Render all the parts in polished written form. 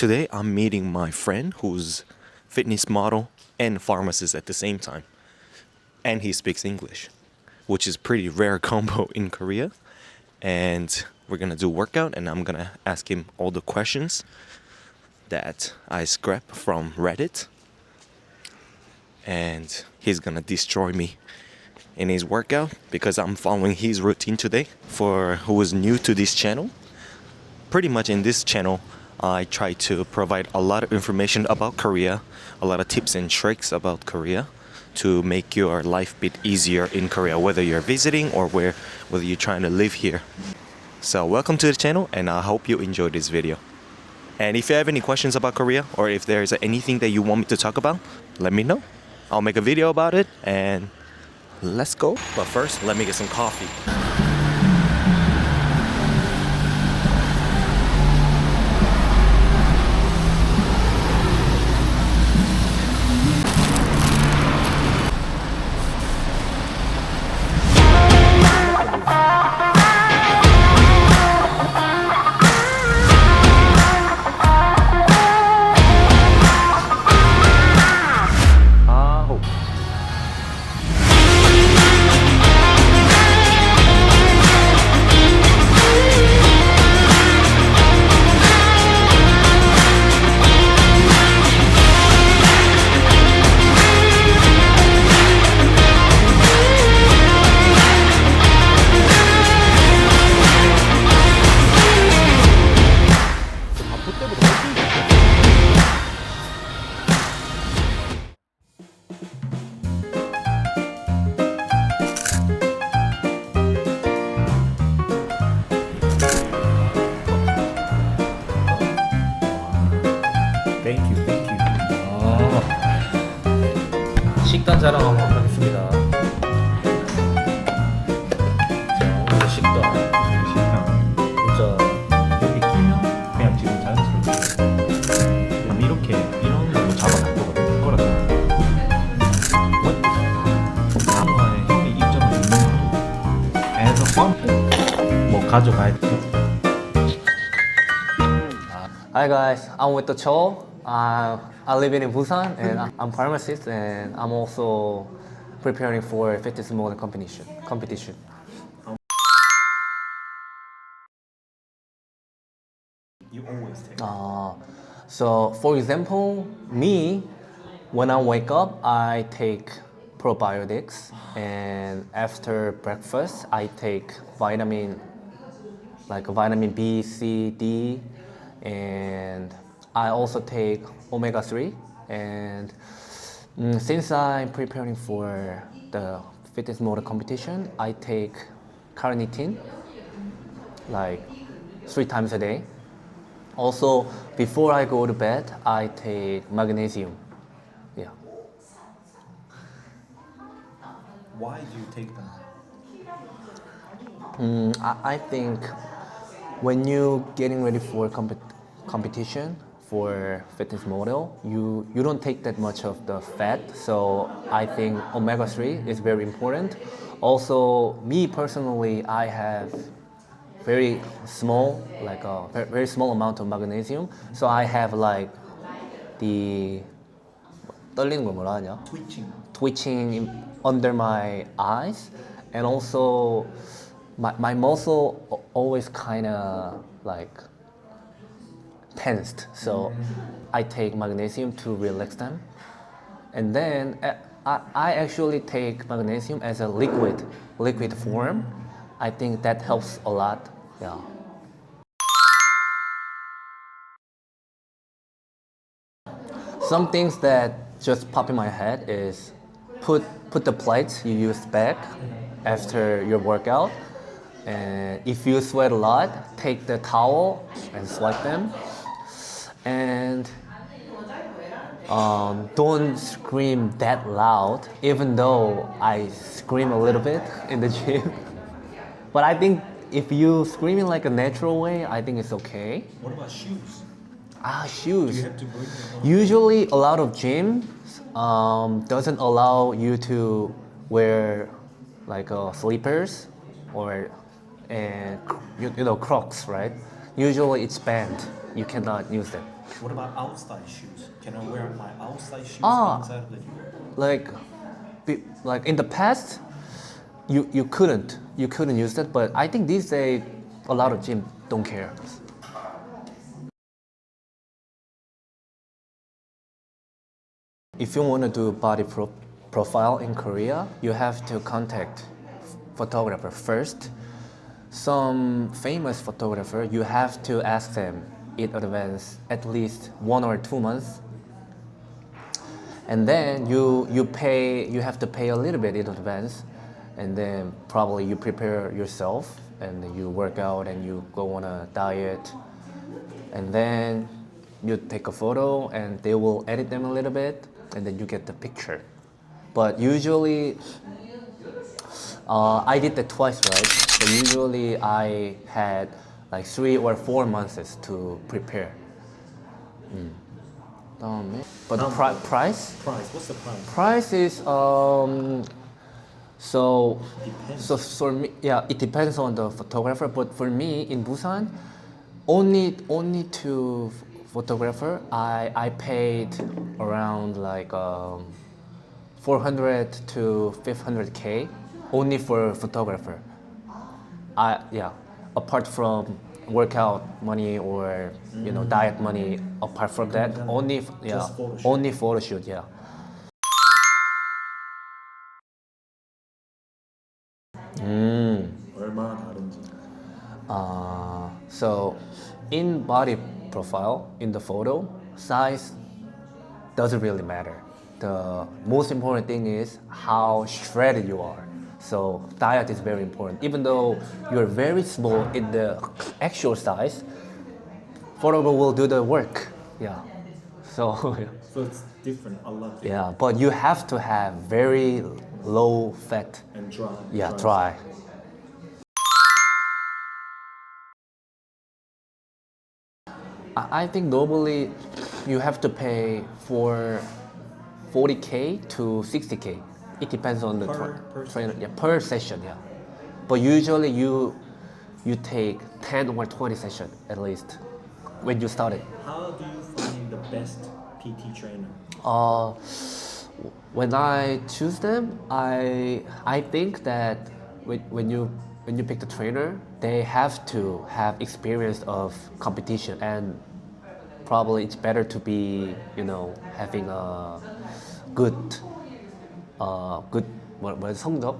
today I'm meeting my friend who's fitness model and pharmacist at the same time. And he speaks English, which is pretty rare combo in Korea. And we're gonna do workout and I'm gonna ask him all the questions that I scrapped from Reddit. And he's gonna destroy me in his workout because I'm following his routine today. For who is new to this channel, pretty much in this channel I try to provide a lot of information about Korea, a lot of tips and tricks about Korea to make your life a bit easier in Korea, whether you're visiting or whether you're trying to live here. So welcome to the channel and I hope you enjoyed this video. And if you have any questions about Korea or if there's anything that you want me to talk about, let me know. I'll make a video about it and let's go. But first, let me get some coffee. 식단 자랑 한번 하겠습니다. 자, 오늘 식단. 진짜 여기 끼면 그냥 지금 자연스럽게 그럼 이렇게 이런 걸로 잡아놨거든. 거라서 상화에 형이 입점을 있는 거고 에서 펌프 뭐 가져가야 돼. Hi guys, I'm with the Cho. I live in Busan and I'm pharmacist and I'm also preparing for fitness model competition. You always take. So for example, me, when I wake up, I take probiotics and after breakfast, I take vitamin B, C, D, and I also take omega-3 and since I'm preparing for the fitness model competition, I take carnitine like 3 times a day. Also, before I go to bed, I take magnesium. Yeah. Why do you take them? I think when you're getting ready for competition for fitness model, you don't take that much of the fat, so I think omega-3 is very important. Also, me personally, I have very small, like a very small amount of magnesium, so I have like the 떨리는 거 뭐라 하냐? twitching under my eyes, and also my muscle always kind of like tensed, so I take magnesium to relax them. And then I actually take magnesium as a liquid form. I think that helps a lot. Yeah. Some things that just pop in my head is put the plates you use back after your workout. And if you sweat a lot, take the towel and swipe them. And don't scream that loud, even though I scream a little bit in the gym. But I think if you scream in like a natural way, I think it's okay. What about shoes? Shoes. Do you have to bring them? Usually a lot of gyms doesn't allow you to wear like slippers or you know Crocs, right? Usually it's banned. You cannot use them. What about outside shoes? Can I wear my outside shoes Ah. inside of the gym? Like, like in the past, you couldn't use that. But I think these days, a lot of gym don't care. If you want to do body profile in Korea, you have to contact photographer first. Some famous photographer, you have to ask them in advance at least 1 or 2 months, and then you have to pay a little bit in advance, and then probably you prepare yourself and you work out and you go on a diet, and then you take a photo and they will edit them a little bit and then you get the picture. But usually I did that twice, right? So usually I had like 3 or 4 months to prepare. But the price? Price, what's the price? Price is so Depends. so for me, yeah, it depends on the photographer. But for me in Busan, only to photographer, I paid around like 400 to 500K only for photographer. Yeah, apart from workout money or diet money, apart from that, only photo shoot. only photo shoot, yeah. 얼마나 다른지. So in body profile, in the photo, size doesn't really matter. The most important thing is how shredded you are. So diet is very important. Even though you're very small in the actual size, photographer will do the work. Yeah. So So it's different, a lot different. yeah, but you have to have very low fat. And dry. Yeah, dry. I think normally you have to pay for 40K to 60K. It depends on the Per trainer. Yeah, per session. Yeah, but usually you take 10 or 20 sessions at least when you started. How do you find the best PT trainer? When I choose them, I think that when you pick the trainer, they have to have experience of competition, and probably it's better to be having a good 성적,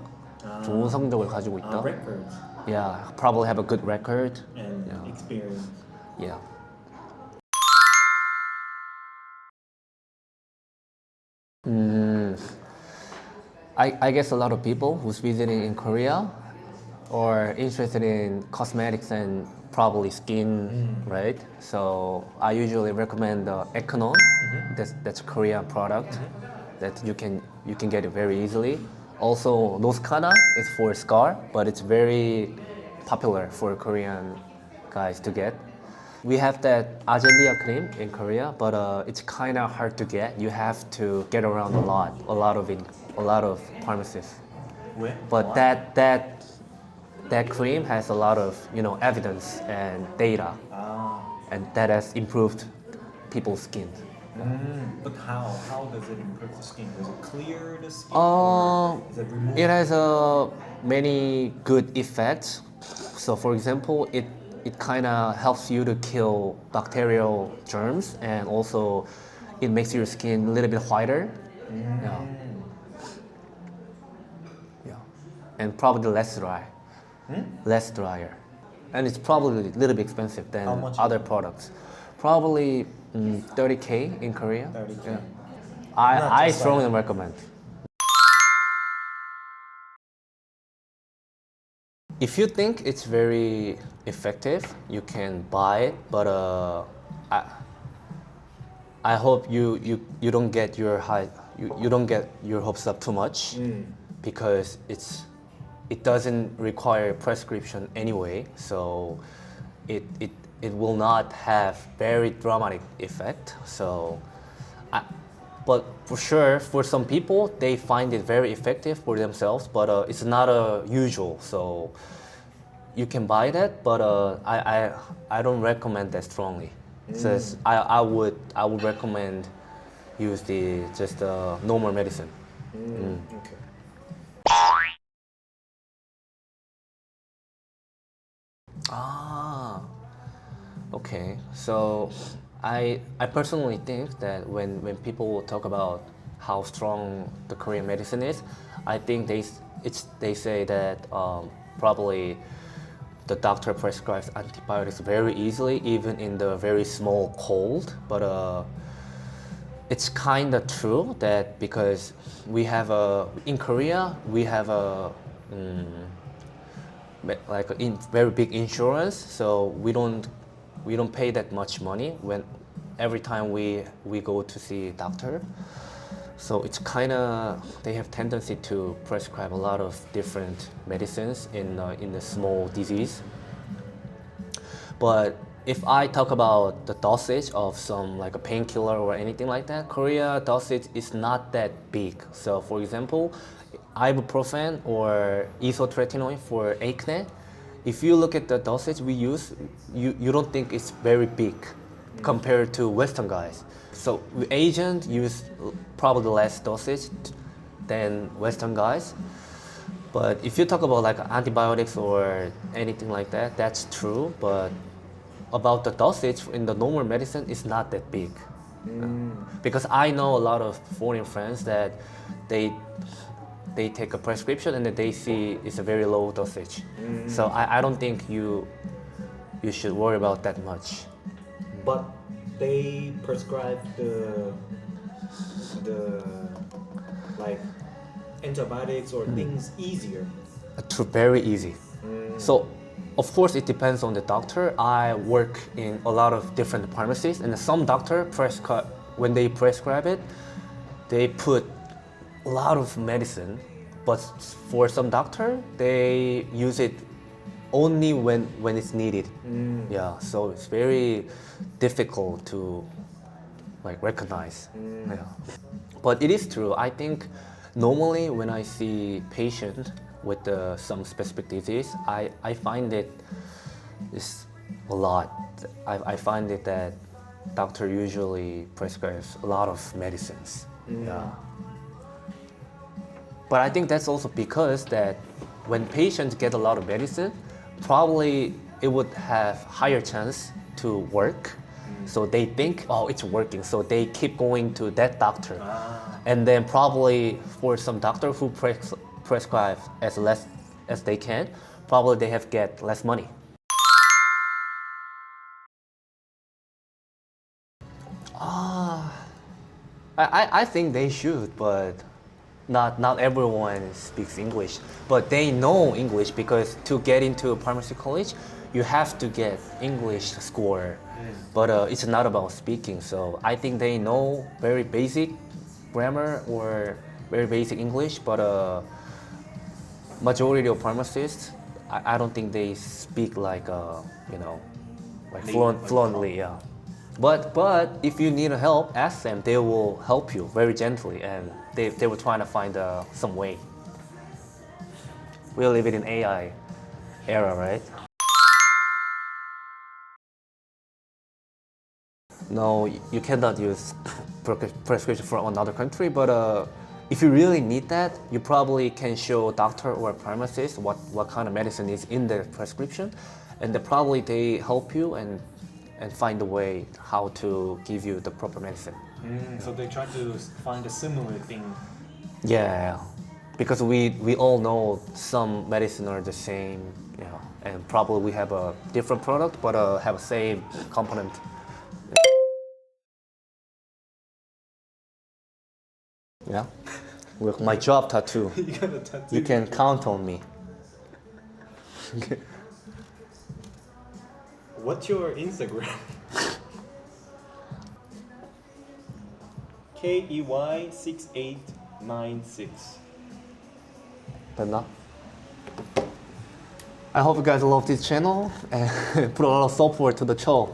좋은 성적을 가지고 있다. Records Yeah, probably have a good record. and experience. Yeah. I guess a lot of people who's visiting in Korea are interested in cosmetics and probably skin, right? So I usually recommend the Econon. That's a Korean product that you can get it very easily. Also, Noskana is for scar, but it's very popular for Korean guys to get. We have that Agelia cream in Korea, but it's kind of hard to get. You have to get around a lot of pharmacists. Where? But Why? that cream has a lot of evidence and data, and that has improved people's skin. But how does it improve the skin? Does it clear the skin? Does it remove? It has many good effects. So, for example, it kind of helps you to kill bacterial germs, and also it makes your skin a little bit whiter. Yeah. Yeah. And probably less dry. Less drier. And it's probably a little bit expensive than How much? other products. Probably 30K in Korea. 30K. Yeah. Not I just strongly recommend. If you think it's very effective, you can buy it, but I hope you don't get your you don't get your hopes up too much, because it doesn't require prescription anyway, so it will not have very dramatic effect. So but for sure, for some people, they find it very effective for themselves, but it's not usual. So you can buy that, but I don't recommend that strongly. So I would recommend use the just normal medicine. Okay. Ah, okay. So I personally think that when people talk about how strong the Korean medicine is, I think they say that probably the doctor prescribes antibiotics very easily, even in the very small cold. But it's kind of true that because we have in Korea we have like very big insurance, so we don't pay that much money when every time we go to see a doctor. So it's kind of they have tendency to prescribe a lot of different medicines in the small disease. But if I talk about the dosage of some like a painkiller or anything like that, Korea dosage is not that big. So for example, ibuprofen or isotretinoin for acne, if you look at the dosage we use, you don't think it's very big compared to Western guys. So Asians use probably less dosage than Western guys. But if you talk about like antibiotics or anything like that, that's true. But about the dosage in the normal medicine, it's not that big. Because I know a lot of foreign friends that they they take a prescription and then they see it's a very low dosage. So I don't think you should worry about that much. But they prescribe the like antibiotics or things easier. Very easy. So, of course, it depends on the doctor. I work in a lot of different pharmacies, and some doctor when they prescribe it, they put a lot of medicine. But for some doctor, they use it only when it's needed. Yeah, so it's very difficult to like recognize. Yeah. But it is true. I think normally when I see patient with some specific disease, I find it is a lot. I find it that doctor usually prescribes a lot of medicines. Yeah. But I think that's also because that when patients get a lot of medicine, probably it would have higher chance to work. So they think, oh, it's working. So they keep going to that doctor. And then probably for some doctor who prescribe as less as they can, probably they have get less money. I think they should, but not everyone speaks English. But they know English because to get into a pharmacy college, you have to get English score. But it's not about speaking. So I think they know very basic grammar or very basic English. But majority of pharmacists, I don't think they speak like like fluently. Yeah. But if you need help, ask them. They will help you very gently, and they will try to find some way. We live in an AI era, right? No, you cannot use prescription from another country. But if you really need that, you probably can show a doctor or a pharmacist what kind of medicine is in the prescription, and they help you and find a way how to give you the proper medicine. So they try to find a similar thing. Yeah, because we all know some medicine are the same, and probably we have a different product but have a same component. Yeah, with my job tattoo, You got a tattoo. you can count on me. What's your Instagram? KEY6896. 됐나? I hope you guys love this channel and put a lot of support to the show.